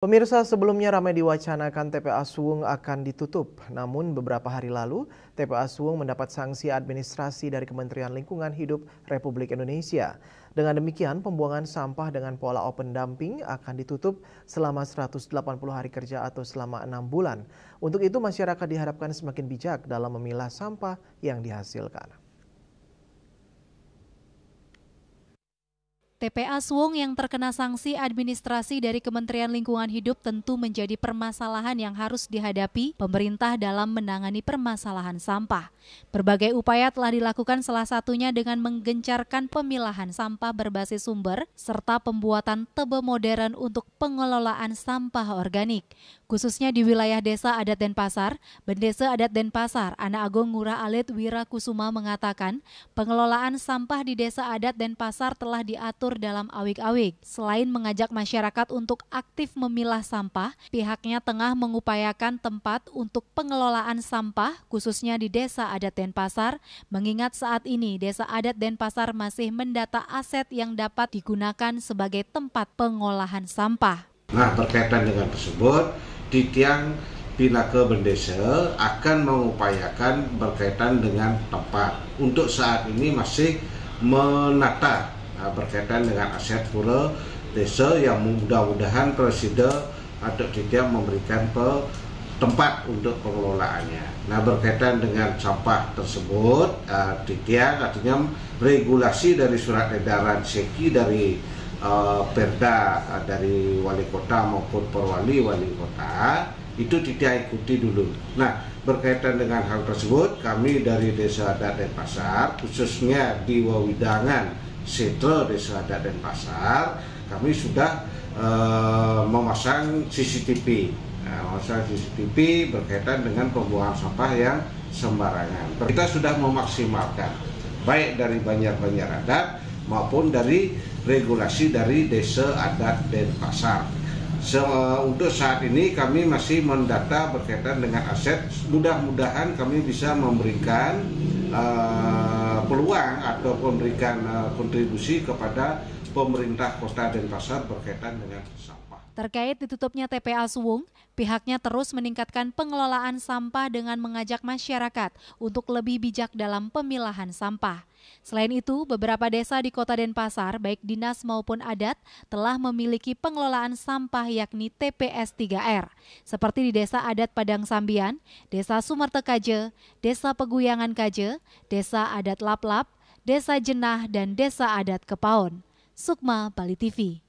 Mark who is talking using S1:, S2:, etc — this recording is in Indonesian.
S1: Pemirsa, sebelumnya ramai diwacanakan TPA Suwung akan ditutup. Namun beberapa hari lalu, TPA Suwung mendapat sanksi administrasi dari Kementerian Lingkungan Hidup Republik Indonesia. Dengan demikian, pembuangan sampah dengan pola open dumping akan ditutup selama 180 hari kerja atau selama 6 bulan. Untuk itu, masyarakat diharapkan semakin bijak dalam memilah sampah yang dihasilkan.
S2: TPA Suwung yang terkena sanksi administrasi dari Kementerian Lingkungan Hidup tentu menjadi permasalahan yang harus dihadapi pemerintah dalam menangani permasalahan sampah. Berbagai upaya telah dilakukan, salah satunya dengan menggencarkan pemilahan sampah berbasis sumber serta pembuatan tebe modern untuk pengelolaan sampah organik. Khususnya di wilayah Desa Adat Denpasar, Bendesa Adat Denpasar, Ana Agung Ngurah Alit Wirakusuma mengatakan pengelolaan sampah di Desa Adat Denpasar telah diatur dalam awik-awik. Selain mengajak masyarakat untuk aktif memilah sampah, pihaknya tengah mengupayakan tempat untuk pengelolaan sampah khususnya di Desa Adat Denpasar, mengingat saat ini Desa Adat Denpasar masih mendata aset yang dapat digunakan sebagai tempat pengolahan sampah.
S3: Nah, berkaitan dengan tersebut, di tiang Pinaka Bendesa akan mengupayakan berkaitan dengan tempat. Untuk saat ini masih menata berkaitan dengan aset pura desa yang mudah-mudahan Presiden atau tidak memberikan tempat untuk pengelolaannya. Nah, berkaitan dengan sampah tersebut, tiang artinya regulasi dari surat edaran SEKI dari Perda dari wali kota maupun perwali wali kota itu tidak ikuti dulu. Nah, berkaitan dengan hal tersebut, kami dari Desa Adat Denpasar, khususnya di Wawidangan Setra Desa Adat Denpasar, kami sudah memasang CCTV. Memasang CCTV berkaitan dengan pembuangan sampah yang sembarangan. Kita sudah memaksimalkan baik dari Banjar Adat maupun dari regulasi dari Desa Adat Denpasar. Untuk saat ini kami masih mendata berkaitan dengan aset. Mudah-mudahan kami bisa memberikan peluang atau memberikan kontribusi kepada pemerintah Kota Denpasar berkaitan dengan sampah.
S2: Terkait ditutupnya TPA Suwung, pihaknya terus meningkatkan pengelolaan sampah dengan mengajak masyarakat untuk lebih bijak dalam pemilahan sampah. Selain itu, beberapa desa di Kota Denpasar, baik dinas maupun adat, telah memiliki pengelolaan sampah yakni TPS 3R, seperti di Desa Adat Padang Sambian, Desa Sumerte Kaje, Desa Peguyangan Kaje, Desa Adat Laplap, Desa Jenah, dan Desa Adat Kepaon. Sukma, Bali TV.